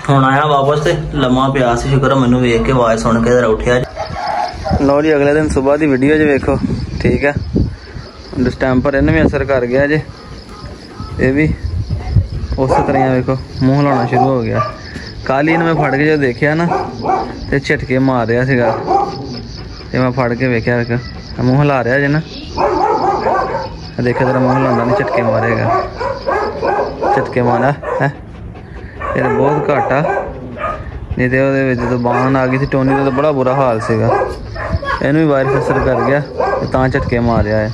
ਹੁਣ ਆਇਆ ਵਾਪਸ ਤੇ ਲੰਮਾ ਪਿਆ ਸੀ, ਸ਼ੁਕਰ ਮੈਨੂੰ ਵੇਖ ਕੇ ਆਵਾਜ਼ ਸੁਣ ਕੇ जरा उठिया। लो जी अगले दिन सुबह की वीडियो च वेखो, ठीक है। डिस्टैंपर इन्हें भी असर कर गया जे, ये भी उस तरह वेखो मूँह हिलाना शुरू हो गया। कल ही मैं फड़ के जो देखा ना तो झटके मार रहा सीगा, ते मैं फड़ के वेख्या मूँह हिला रहा जे ना, देखा तेरा मूँह हिलांदा नहीं, झटके मारेगा, झटके मारा है। ये बहुत घट आ, नहीं तो वो तो बान आ गई थी टोनी का, तो बड़ा बुरा हाल सीगा। इन्हू भी वायरस असर कर गया तो झटके मार रहा है।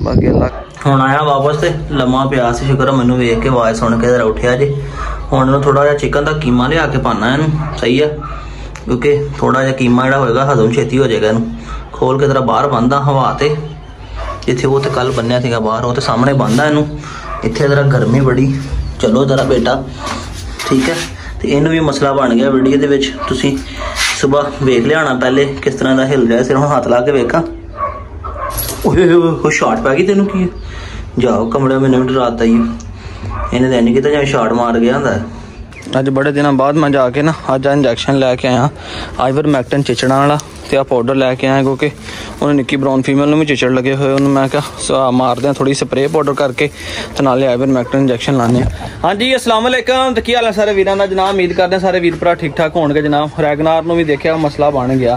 बाकी अल्लाह ਹੁਣ ਆਇਆ वापस ਤੇ ਲੰਮਾ ਪਿਆ ਸੀ, ਸ਼ੁਕਰ ਮੈਨੂੰ ਵੇਖ ਕੇ ਆਵਾਜ਼ ਸੁਣ ਕੇ जरा उठिया जी। ਹੁਣ ਇਹਨੂੰ ਥੋੜਾ ਜਿਹਾ ਚਿਕਨ ਦਾ ਕੀਮਾ ਲਿਆ ਕੇ ਪਾਣਾ ਇਹਨੂੰ, ਸਹੀ ਆ, ਕਿਉਂਕਿ ਥੋੜਾ ਜਿਹਾ ਕੀਮਾ ਜਿਹੜਾ ਹੋਏਗਾ ਹਜ਼ਮ ਛੇਤੀ ਹੋ ਜਾਏਗਾ। ਇਹਨੂੰ ਖੋਲ ਕੇ ਜਰਾ ਬਾਹਰ ਬੰਨਦਾ ਹਵਾ ਤੇ, ਜਿੱਥੇ ਉਹ ਤੇ ਕੱਲ ਬੰਨਿਆ ਸੀਗਾ ਬਾਹਰ, ਉਹ ਤੇ ਸਾਹਮਣੇ ਬੰਨਦਾ ਇਹਨੂੰ। ਇੱਥੇ ਜਰਾ ਗਰਮੀ ਬੜੀ, ਚਲੋ ਜਰਾ ਬੇਟਾ, ਠੀਕ ਹੈ। ਤੇ ਇਹਨੂੰ ਵੀ ਮਸਲਾ ਬਣ ਗਿਆ ਵੀਡੀਓ ਦੇ ਵਿੱਚ, ਤੁਸੀਂ ਸੁਬਾਹ ਵੇਖ ਲਿਆਣਾ ਪਹਿਲੇ ਕਿਸ ਤਰ੍ਹਾਂ ਦਾ ਹਿਲ ਰਿਹਾ ਸੀ। ਹੁਣ ਹੱਥ ਲਾ ਕੇ ਵੇਖਾਂ, ਉਹ ਸ਼ਾਟ ਪੈ ਗਈ ਤੈਨੂੰ, ਕੀ ਜਾਓ ਕਮਰੇ में नहीं डराता ही, इन्हें तो नहीं किया जिवें शॉट मार गया होंदा। अज बड़े दिनों बाद मैं जाके ना अज इंजैक्शन लैके आया आइवरमैक्टिन चिचड़ा वाला, तो आ पाउडर लैके आया क्योंकि उन्हें निक्की ब्राउन फीमेल में भी चिचड़ लगे हुए। उन्होंने मैं क्या मारते हैं थोड़ी स्प्रे पाउडर करके, तो नाले आइवरमैक्टिन इंजैक्शन लाने। हाँ जी अस्सलाम वालेकुम, तो की हाल है सारे वीरां दा जनाब। उम्मीद करते हैं सारे वीर भरा ठीक ठाक होणगे जनाब। रैगनार नूं भी देखिया मसला बन गया,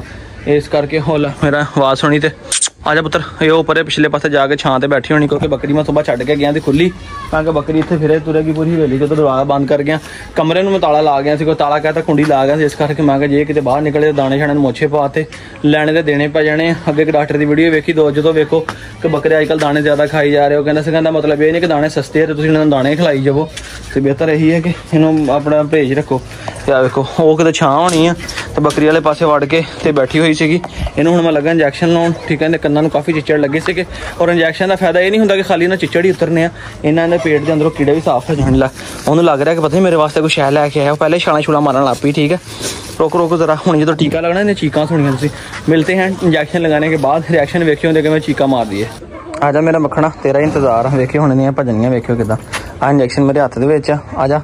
इस करके होल मेरा आवाज़ सुनी तो आजा पुत्र, ये उपर पिछले पासे जाके छां ते बैठी होनी, क्योंकि बकरी मैं सुबह छड्ड के गया थी खुली, ताकि बकरी इत्थे फिरे तुरेगी पूरी हवेली। जो दरवाजा बंद कर गया, कमरे में मैं ताला ला गया, कोई ताला कहता कुंडी ला गया, इस करके मैं जे किते बाहर निकले दाने शाने मोछे पाते लैने ते देने पै जाने। अगे एक डॉक्टर की वीडियो वेखी, दो जो वेखो कि बकरे अजकल दाने ज़्यादा खाई जा रहे हो, कहना मतलब ये नहीं कि दाने सस्ते है तो तुसीं इन्हां दाने खिलाई जावो, तो बेहतर यही है कि इन्हों अपना परहेज रखो। क्या वेखो वो किते छां होनी है, तो बकरी वाले पासे वड़ के ते बैठी हुई सी। इन्हूं हुण मैं लगा इंजैक्शन लाउण, ठीक है। कन्नां नूं काफ़ी चिचड़ लगे थे, और इंजैक्शन का फायदा ये नहीं होंदा कि खाली ना चिचड़ ही उतरने आ, इन्होंने पेट के अंदरों कीड़े भी साफ हो जाने लग। उन्होंने लग रहा है कि पता नहीं मेरे वास्ते कोई शै लैके आया, पहले छाला छुला मारन लग पई, ठीक है। रोक रोक जरा, हुण जो टीका लगना इन्हें चीकां सुनिया तुसीं। मिलते हैं इंजैक्शन लगाने के बाद, रिएक्शन वेखियो होंगे कि मैं चीका मार दी है। आजा मेरा मक्खना, तेरा इंतजार है, वेखियो हुण इहदियां भजनियां वेखियो किदां। आ इंजैक्शन मेरे हत्थ दे विच आ, आजा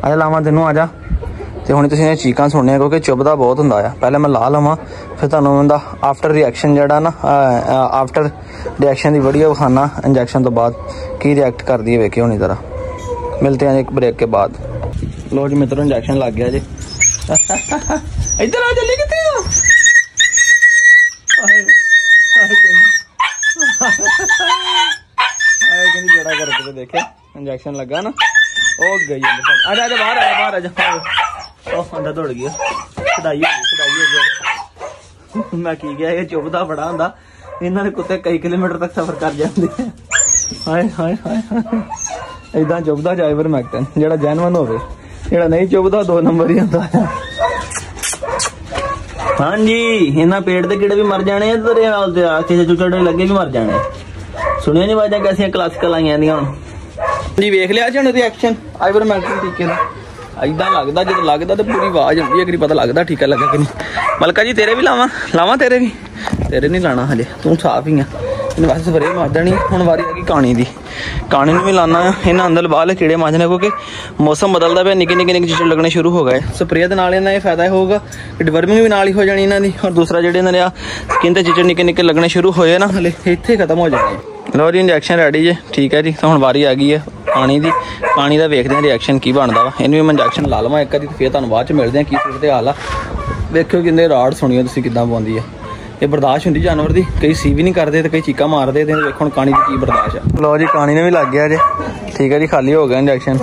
आजा लावां तैनूं, आजा। तो हुण तुसीं चीकां सुननियां क्योंकि चुभदा बहुत हुंदा आ। पहले मैं ला लवां, फिर तुहानूं उहदा आफ्टर रिएक्शन जिहड़ा ना, आफ्टर रिएक्शन की वीडियो विखाना इंजैक्शन तो बाद की रिएक्ट करदी है, वेखियो हुण जरा। मिलते हैं एक ब्रेक के बाद। लो जी मित्रों इंजैक्शन लग गया जी। इधर आ, जल्दी कितने हो? बेड़ा करके देखे इंजैक्शन लगा ना, ओ गई आजा आजा बाहर आजा, बाहर आजा। ओ अंदर दौड़ गया, सदाई हो गया। मैं की गया, ये चुभदा बड़ा हुंदा, इन्हां दे कुत्ते कई किलोमीटर तक सफर कर जाते हैं। हाय हाय हाय हाय, इदां चुभदा आइवरमैक्टिन, जिहड़ा जैनवन होवे, जिहड़ा नहीं चुभदा 2 नंबर ही हुंदा है। हाँ जी, इन्हां पेट दे कीड़े भी मर जाने, तेरे हाल ते किसे चुचड़े लगे भी मर जाने। सुनिया नहीं आवाज़ां कैसियां क्लासिकल आईयां दियां हुण जी। वेख लिया जी रिएक्शन आइवरमैक्टिन टीके का, इदा लगता जो लगता तो पूरी आवाज़ आती है, कभी पता लगता टीका लगा कि नहीं। मलका जी तेरे भी लावा तेरे भी, तेरे नहीं लाना हजे, तू साफ ही आ। इन वैसे स्प्रे मार देनी, हुण वारी आ गई काणी की, काणी भी लाना है। इन्हें अंदर बाहर कीड़े मांजने, क्योंकि मौसम बदलता पे, निक्के निक्के चिचड़ लगने शुरू हो गए। स्प्रे के नाल इन्हें फायदा होगा कि डिवर्मिंग भी नाल ही हो जानी इन्हों की, और दूसरा जो इन्होंने स्किन के चिचड़ निक्के निक्के लगने शुरू होए ना, हले इत्थे खत्म हो जाए। लो जी इंजैक्शन रेडी जी, ठीक है जी। तो हुण वारी आ गई है पानी की, पानी का वेखते हैं रिएक्शन की बनता वा। इन्हें भी मैं इंजैक्शन ला लवां एक बार, फिर तुहानूं बाद च मिलते हैं की सूरत हाल आ। वेखियो किंदे राड़ सुनियो तुसीं किदां पौंदी है, ये बर्दाश्त होंदी जानवर की, कई सी भी नहीं करते तो कई चीका मारते, तो वेखो कानी की की बर्दाश्त है। लो जी कानी ने भी लग गया जी, ठीक है जी, खाली हो गया इंजैक्शन।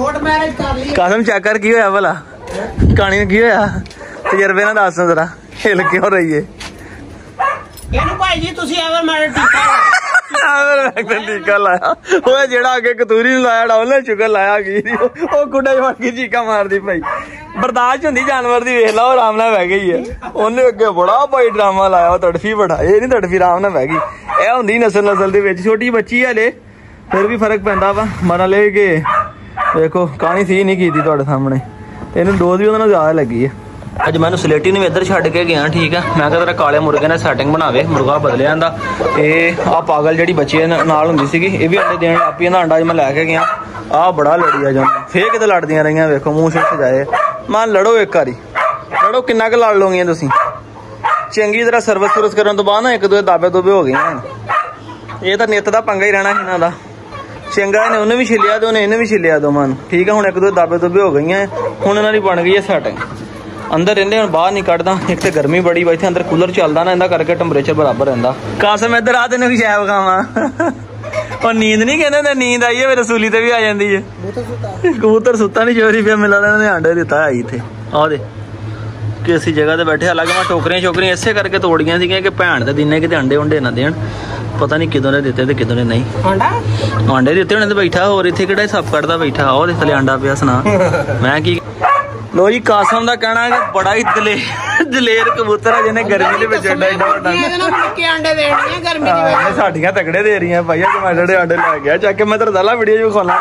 कसम चेक कर की होया भला, कानी ने की होया, तजर्बे नाल दस जरा, हिल क्यों रही है? टीका लाया वो जेड़ा अगे कतूरी लाया डाउन चुकर लाया कुड़ा फट के चीका मारदी भाई, बर्दाश्त होंदी जानवर की, वेख ला आराम नाल बह गई है। उन्हें अगे बड़ा भाई ड्रामा लाया, तड़फी बड़ा, ये नहीं तड़फी आराम नाल बह गई। यह होंदी नस्ल नस्ल दे विच, छोटी बच्ची है ले, फिर भी फर्क पैंदा वा। मरा ले के देखो कहानी सी नहीं की तुहाडे सामने, इन्हूं डोज भी उहदे नाल ज़्यादा लगी है। ਅੱਜ ਮੈਨੂੰ ਸਲੇਟੀ ਨੂੰ ਵੀ ਇੱਧਰ ਛੱਡ ਕੇ ਗਿਆ ਠੀਕ ਆ। ਮੈਂ ਕਿਹਾ ਤੇਰਾ ਕਾਲੇ ਮੁਰਗੇ ਨੇ ਸੈਟਿੰਗ ਬਣਾਵੇ, ਮੁਰਗਾ ਬਦਲਿਆ ਜਾਂਦਾ। ਇਹ ਆ ਪਾਗਲ ਜਿਹੜੀ ਬੱਚੇ ਨਾਲ ਹੁੰਦੀ ਸੀਗੀ ਇਹ ਵੀ ਅੰਡੇ ਦੇਣ ਲੱਗ ਪਈ। ਇਹਦਾ ਅੰਡਾ ਅੱਜ ਮੈਂ ਲੈ ਕੇ ਗਿਆ। ਆਹ ਬੜਾ ਲੜੀ ਆ ਜਾਂਦਾ, ਫੇਰ ਕਿਤੇ ਲੜਦੀਆਂ ਰਹੀਆਂ ਵੇਖੋ ਮੂੰਹ ਸਿਰ ਸਜਾਏ। ਮੈਂ ਲੜੋ ਇੱਕ ਵਾਰੀ, ਲੜੋ ਕਿੰਨਾ ਕੁ ਲੜ ਲੋਗੀਆਂ ਤੁਸੀਂ। ਚੰਗੀ ਤਰ੍ਹਾਂ ਸਰਵਿਸ ਕਰਨ ਤੋਂ ਬਾਅਦ ਨਾ ਇੱਕ ਦੋ ਦਾਬੇ ਦੁਬੇ ਹੋ ਗਈਆਂ। ਇਹ ਤਾਂ ਨਿੱਤ ਦਾ ਪੰਗਾ ਹੀ ਰਹਿਣਾ ਇਹਨਾਂ ਦਾ। ਚੰਗਾ ਇਹਨੇ ਉਹਨੇ ਵੀ ਛਿੱਲਿਆ ਤੇ ਉਹਨੇ ਇਹਨੇ ਵੀ ਛਿੱਲਿਆ ਦੋਵਾਂ ਨੂੰ ਠੀਕ ਆ। ਹੁਣ ਇੱਕ ਦੋ ਦਾਬੇ ਦੁਬੇ ਹੋ ਗਈਆਂ। ਹੁਣ ਇਹਨਾਂ ਦੀ ਬਣ ਗਈ ਹੈ ਸੈਟਿੰਗ। ਅੰਦਰ ਰਹਿੰਦੇ ਹੁਣ ਬਾਹਰ ਨਹੀਂ ਕੱਢਦਾ। ਇੱਕ ਤੇ ਗਰਮੀ ਬੜੀ ਵਾ ਇੱਥੇ, ਅੰਦਰ ਕੂਲਰ ਚੱਲਦਾ ਨਾ, ਇਹਦਾ ਕਰਕੇ ਟੈਂਪਰੇਚਰ ਬਰਾਬਰ ਰਹਿੰਦਾ। ਕਾਸਮ ਇੱਧਰ ਆ ਤੈਨੂੰ ਵੀ ਸ਼ਾਇਦ ਵਿਖਾਵਾਂ। ਉਹ ਨੀਂਦ ਨਹੀਂ ਕਹਿੰਦੇ ਹੁੰਦੇ, ਨੀਂਦ ਆਈ ਹੈ ਮੇਰੇ ਰਸੂਲੀ ਤੇ ਵੀ ਆ ਜਾਂਦੀ ਹੈ। ਕਬੂਤਰ ਸੁੱਤਾ ਨਹੀਂ ਚੋਰੀ ਪਿਆ ਮਿਲਦਾ ਇਹਨਾਂ ਨੇ ਆਂਡੇ ਦਿੱਤਾ ਆਈ ਇੱਥੇ ਆਹ ਦੇ ਕਿਸੇ ਜਗ੍ਹਾ ਤੇ ਬੈਠੇ। ਹਾਲਾਂਕਿ ਮੈਂ ਟੋਕਰੀਆਂ ਇਸੇ ਕਰਕੇ ਤੋੜੀਆਂ ਸੀਗੀਆਂ ਕਿ ਭੈਣ ਦੇ ਦਿਨੇ ਕਿਤੇ ਅੰਡੇ ਉਂਡੇ ਨਾ ਦੇਣ। ਪਤਾ ਨਹੀਂ ਕਿਦੋਂ ਨੇ ਦਿੱਤੇ ਤੇ ਕਿਦੋਂ ਨੇ ਨਹੀਂ। ਆਂਡੇ ਦਿੱਤੇ ਹੋਣੇ ਤੇ ਬੈਠਾ, ਹੋਰ ਇੱਥੇ ਕਿਹੜਾ ਸੱਪ ਕੱਢਦਾ ਬੈਠਾ। ਉਹਦੇ ਥੱਲੇ ਆਂਡਾ ਪਿਆ ਸੁਣਾ ਮੈਂ ਕੀ। ਲੋ ਜੀ ਕਾਸਮ ਦਾ ਕਹਿਣਾ ਕਿ ਬੜਾ ਹੀ ਦਲੇਰ ਕਬੂਤਰ ਆ ਜਿਹਨੇ ਗਰਮੀ ਦੇ ਵਿੱਚ ਅੰਡਾ ਏਡਾ ਵੱਡਾ ਸਾਡੀਆਂ ਤਕੜੇ ਦੇ ਰਹੀਆਂ ਭਾਈਆ। ਜਮਾੜੇ ਆਂਡੇ ਲੈ ਗਿਆ ਚੱਕ ਕੇ। ਮੈਂ ਤੇਰਾ ਦਾਲਾ ਵੀਡੀਓ ਚ ਖੋਲਾਂ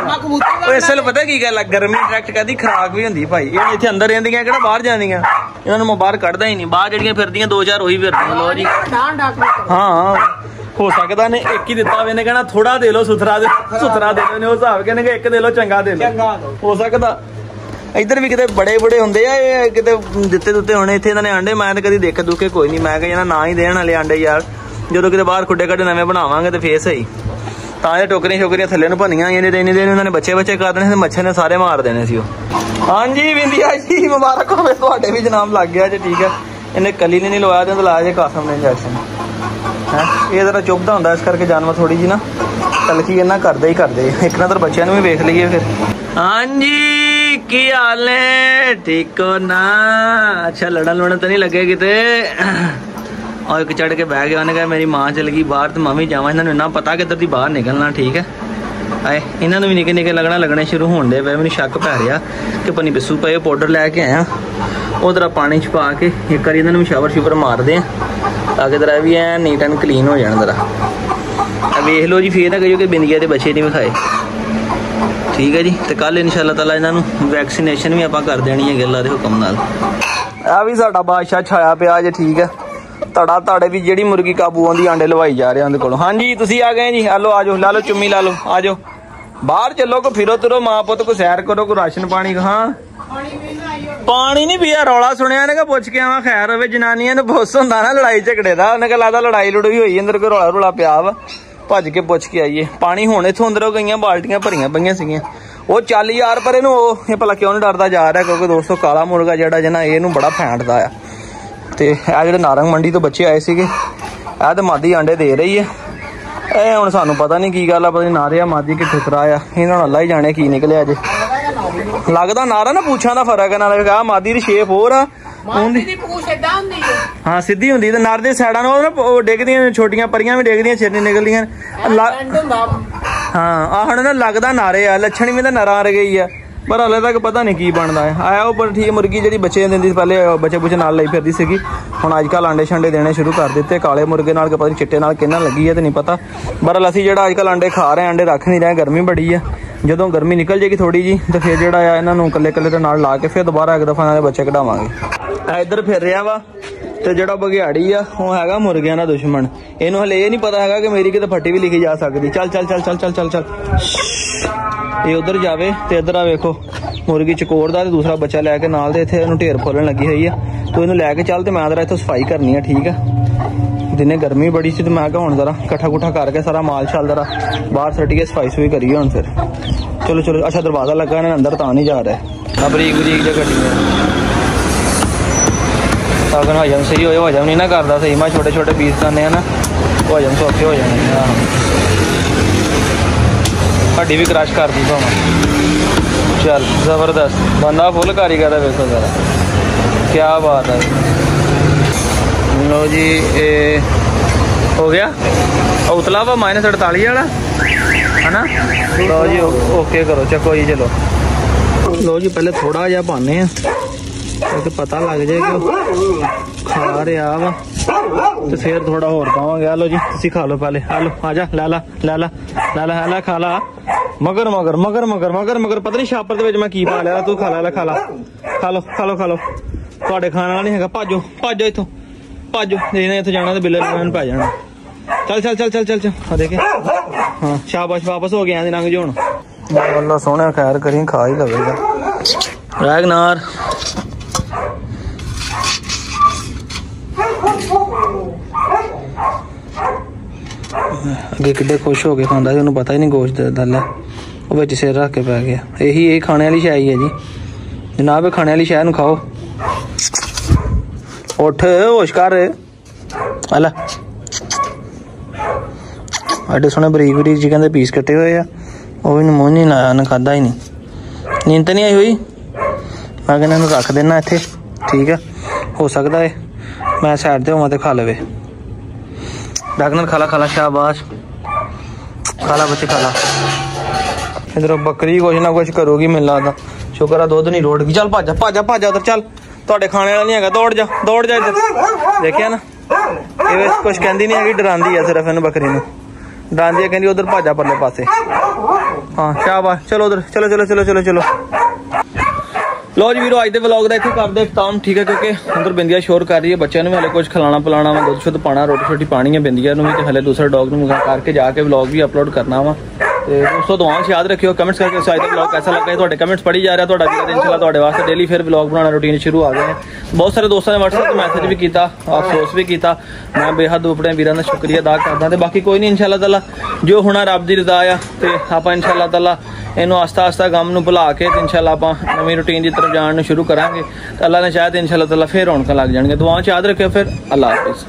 ਉਹ ਇਸ ਵੇਲੇ ਪਤਾ ਕੀ ਗੱਲ ਆ, ਗਰਮੀ ਡਾਇਰੈਕਟ ਕਰਦੀ ਖਰਾਕ ਵੀ ਹੁੰਦੀ ਭਾਈ। ਇਹ ਇੱਥੇ ਅੰਦਰ ਰਹਿੰਦੀਆਂ ਕਿਹੜਾ ਬਾਹਰ ਜਾਂਦੀਆਂ। ਇਹਨਾਂ ਨੂੰ ਮੈਂ ਬਾਹਰ ਕੱਢਦਾ ਹੀ ਨਹੀਂ। ਬਾਹਰ ਜਿਹੜੀਆਂ ਫਿਰਦੀਆਂ 2-4 ਉਹੀ ਫਿਰਦੀਆਂ। ਲੋ ਜੀ ਹਾਂ ਹੋ ਸਕਦਾ ਨੇ ਇੱਕ ਹੀ ਦਿੱਤਾ ਹੋਵੇ, ਇਹਨੇ ਕਹਿਣਾ ਥੋੜਾ ਦੇ ਲਓ ਸੁਥਰਾ ਦੇ ਲਓ। ਨੇ ਉਹ ਹਿਸਾਬ ਕਹਿੰਦੇ ਇੱਕ ਦੇ ਲਓ ਚੰਗਾ ਦੇ ਲਓ। ਹੋ ਸਕਦਾ ਇੱਧਰ ਵੀ ਕਿਤੇ ਬੜੇ ਹੁੰਦੇ ਆ ਇਹ ਕਿਤੇ ਦਿੱਤੇ ਹੋਣੇ ਇੱਥੇ ਇਹਨਾਂ ਨੇ ਆਂਡੇ। ਮੈਂ ਤਾਂ ਕਦੀ ਦੇਖ ਦੁੱਕੇ ਕੋਈ ਨਹੀਂ। ਮੈਂ ਕਿਹਾ ਨਾ ਹੀ ਦੇਣ ਵਾਲੇ ਆਂਡੇ ਯਾਰ। ਜਦੋਂ ਕਿਤੇ ਬਾਹਰ ਖੁੱਡੇ ਕੱਢੇ ਨਵੇਂ ਬਣਾਵਾਂਗੇ ਤੇ ਫੇਰ ਸਹੀ। ਤਾਂ ਇਹ ਟੋਕਰੀਆਂ ਥੱਲੇ ਨੂੰ ਭੰਨੀਆਂ ਇਹਨੇ ਤੇ ਇੰਨੀ ਦੇਰ ਉਹਨਾਂ ਨੇ ਬੱਚੇ ਕਰ ਦੇਣੇ ਸੀ। ਮੱਛਰ ਨੇ ਸਾਰੇ ਮਾਰ ਦੇਣੇ ਸੀ ਉਹ। ਹਾਂਜੀ ਵਿੰਦੀਆ ਜੀ ਮੁਬਾਰਕ ਹੋਵੇ ਤੁਹਾਡੇ ਵੀ ਜਨਾਬ ਲੱਗ ਗਿਆ ਜੀ ਠੀਕ ਹੈ। ਇਹਨੇ ਕੱਲੀ ਨੇ ਨਹੀਂ ਲਵਾਇਆ ਤੇ ਲਾਇਆ ਜੇ ਕਾਸਮ ਨੇ ਇੰਜੈਕਸ਼ਨ ਹੈ। ਇਹ ਜ਼ਰਾ ਚੁੱਭਦਾ ਹੁੰਦਾ ਇਸ ਕਰਕੇ ਜਾਨਵਰ ਥੋੜੀ ਜੀ ਨਾ ਤਲਕੀ ਇਹਨਾਂ ਕਰਦੇ ਇੱਕ ਨਾ ਤਾਂ ਬੱਚਿਆਂ ਨੂੰ ਵੀ ਵੇਖ ਲਈਏ ਫਿਰ। ਹਾਂਜੀ ਕੀ ਹਾਲ ਨੇ ਠੀਕ ਹੋ ਨਾ। ਅੱਛਾ ਲੜਨ ਤਾਂ ਨਹੀਂ ਲੱਗੇ ਕਿਤੇ। और एक चढ़ के बह गया। उन्हें कहा मेरी माँ चल गई बाहर तो मैं भी जावा। इन्होंने इन्ना पता किधर दी बाहर निकलना ठीक है। आए इन्होंने भी निके लगने शुरू होने पे मैंने शक पै रहा कि पनी बिस्सू पे पाउडर लैके आया उधर पानी च पा के एक बार इन्होंने भी शावर मार दें ताकि जरा भी ऐ नीट एंड क्लीन हो जाए। जरा वेख लो जी फिर ना कहियो कि बिंदिया के बच्चे नहीं विखाए ठीक है जी। तो कल इंशाअल्लाह ताला इन्होंने वैक्सीनेशन भी आप कर देनी है अल्लाह के हुक्म नाल। आ भी साडा बादशाह छाया पिया जे ठीक है। तड़ा ताड़े भी जेड़ी मुर्गी काबू आंदी आंडे लवाई जा रहे हैं। हाँ जी तुसी आ गए जी। हेलो आ जाओ ला लो चुम्मी ला लो आ जाओ बाहर चलो को फिरो तुरो माँ पुत को सैर करो को राशन पानी। हाँ पानी नहीं पिया रौला सुनिया ने पुछ के आवा खैर हो। जनानियां ने बुस होंदा ना लड़ाई झगड़े दा उन्हें लगता लड़ाई लड़ुई हुई अंदर कोई रौला रौला पिया वा भज के पुछ के आइए। पानी हुण इत्थों अंदरों गई बाल्टियां भरियां पईयां सीगियां। वो चल यार पर इहनूं भला क्यों नहीं डरदा जा रहा क्योंकि दोस्तों काला मुर्गा जिहड़ा जना इहनूं बड़ा फैंटदा आ। तो यह जो नारंग मंडी तो बच्चे आए थे यह तो मादी आंडे दे रही है। ये हुण सानू पता नहीं की गल आ पता नहीं नारे मादी कि ठुकरा आ इन्होंने अल्लाह ही जाने की निकलिया अजे। लगता नारा ना पूछा का फर्क है। नाले कहा मादी की शेप होर हाँ सीधी होंगी तो नर दी साइडा ना डिगदियां छोटियां परियां भी डिगदियां छिरनी निकलदियां। हाँ आहण ना लगता नारे आ लक्षण भी तो नरा रह गई है पर हाले तक पता नहीं की बनता है। आया पर ठीक मुर्गी जी बच्चे दी पहले बच्चे बुच्चे नाल लाई फिरती सी हुण अजकल आंडे शांडे देने शुरू कर दिते। काले मुर्गे नाल पता नहीं चिट्टे नाल किन्ना लगी है तो नहीं पता। पर असीं जिहड़ा अजकल आंडे खा रहे हैं आंडे रख नहीं रहे गर्मी बड़ी है। जदों गर्मी निकल जाएगी थोड़ी जी तो फिर जिहड़ा आ इन्हां नूं कल्ले कल्ले दे नाल ला के फिर दोबारा एक दफा इन्हां दे बच्चे कढावांगे। इधर फिर रहा वा तो जिहड़ा बघियाड़ी आ वो हैगा मुर्गियां दा दुश्मन। इहनूं हले ये नहीं पता हैगा कि मेरी किते फट्टी भी लिखी जा सकदी। चल चल चल चल चल चल चल ये उधर जावे तो इधर आ वेखो मुर्गी चकोर दा दूसरा बच्चा लैके नाल ते इत्थे ढेर फुलन लगी हुई है। तो इन्हूं लैके चल तो मैं जरा इत्थों सफाई करनी है ठीक है। दिने गर्मी बड़ी सी तो मैं कहा हुण जरा कट्ठा कुट्ठा करके सारा माल शाल जरा बाहर सट्टिए सफाई सुफाई करिए हुण फिर। चलो चलो अच्छा दरवाजा लगा इन्हें अंदर तां नहीं जा रहा। बरीक बरीक जो कट्टियां ताकि हजम सही हो हजम नहीं ना करता सही। मैं छोटे छोटे पीस करने हैं ना हजम सौखे हो जाने। हड्डी भी क्रश कर दी भावें। चल जबरदस्त बंदा फुल कारीगर है देखो जरा क्या बात है। लो जी ये हो गया उतला वा -48 वाला है ना। लो जी ओके करो चको जी चलो। लो जी पहले थोड़ा जहा पाने क्योंकि पता लग जाए कि खा रहा वा तो फिर थोड़ा होर पावांगे। लो जी तुसी खा लो पहले। हेलो आजा लाला लाला लाला लाला खा ला मगर मगर मगर मगर मगर मगर पता नहीं छापर दे विच मैं की पा लिया। तू खा ला खा ला खा लो खा लो खा लो ਤੁਹਾਡੇ ਖਾਣ ਵਾਲਾ ਨਹੀਂ ਹੈਗਾ। ਭਾਜੋ ਭਾਜੋ ਇੱਥੋਂ ਭਾਜੋ, ਇਹਨੇ ਇੱਥੇ ਜਾਣਾ ਤੇ ਬਿੱਲੇ ਨੂੰ ਪੈ ਜਾਣਾ। ਚੱਲ ਚੱਲ ਚੱਲ ਚੱਲ ਚੱਲ ਚੱਲ ਆ ਦੇਖੇ। ਹਾਂ ਸ਼ਾਬਾਸ਼, ਵਾਪਸ ਹੋ ਗਿਆ ਲੰਘ ਜਾਣ। ਅੱਲਾ ਸੋਹਣਾ ਖੈਰ ਕਰੀ, ਖਾ ਹੀ ਲਵੇਗਾ। ਰੈਗਨਾਰ ਅੱਗੇ ਕਿੱਡੇ खुश हो के खांदा ਸੀ, ਉਹਨੂੰ ਪਤਾ ਹੀ ਨਹੀਂ ਗੋਸ਼ਤ ਦਾ ਲੈ ਉਹ ਵਿੱਚ ਸਿਰ ਰੱਖ ਕੇ ਪੈ ਗਿਆ। ਇਹ ਖਾਣੇ ਵਾਲੀ ਸ਼ੈ ਹੀ ਹੈ ਜੀ जनाब, खाने वाली शह खाओ। उठ होश कर। अला एडे सोने बरीक बरीक चिकन के पीस कटे हुए वो भी मूँह नहीं लाया, उन्हें खादा ही नहीं। नींद तो नहीं आई हुई? मैं कहना रख देना इत्थे, ठीक है। हो सकता है मैं साइड से होवां ते खा लवे। रैगनर खाला खाला, शाबाश खाला बच्चे खाला। इधर बकरी कुछ ना कुछ करूगी मैनूं लगदा। शुक्र है दुध नहीं रोड़ गई। चल भाजा भाजा भाजा उधर, चल तुहाडे खाने वाला नहीं है, दौड़ जा इधर। देखिया ना ये कुछ कहती नहीं है, डरांदी है सिर्फ इन बकरी नूं डरांदी है, कहती उधर भाजा परले पासे। हाँ शाबाश, चलो उधर चलो चलो चलो चलो चलो। लो जी वीरो अज के व्लॉग का इत्थे करदे खत्म, ठीक है। क्योंकि उधर बिंदिया शोर कर रही है, बच्चों ने हले कुछ खिलाना पिलाना वा, दुध शुद्ध पाना, रोटी शोटी पानी है बिंदिया नूं भी, हले दूसरे डॉग नूं करके जाके व्लॉग भी अपलोड करना वा। तो दोस्तों दुआओं से याद रखियो, कमेंट्स करके आज का व्लॉग कैसा लगा। तुहाडे कमेंट्स पढ़ी जा रहा, तुहाडा भी इंशाल्लाह तुहाडे वास्ते डेली फिर व्लॉग बनाना रूटीन शुरू आ गए हैं। बहुत सारे दोस्तों ने व्हाट्सएप पर मैसेज भी किया, अफसोस भी किया। मैं बेहद अपने वीरों का शुक्रिया अदा करदा। तो बाकी कोई नहीं, इंशाल्लाह ताला जो होना रब दी रज़ा आ, तो आप इंशाल्लाह ताला इनू आस्ता आस्ता गम नूं भुला के इंशाल्लाह आप नवीं रूटीन की तरफ जाने शुरू करांगे। तो अल्लाह ने चाहे तो इंशाल्लाह ताला फिर रौनक लग जाएंगे। दुआओं च याद रखियो। फिर अल्लाह हाफिज़।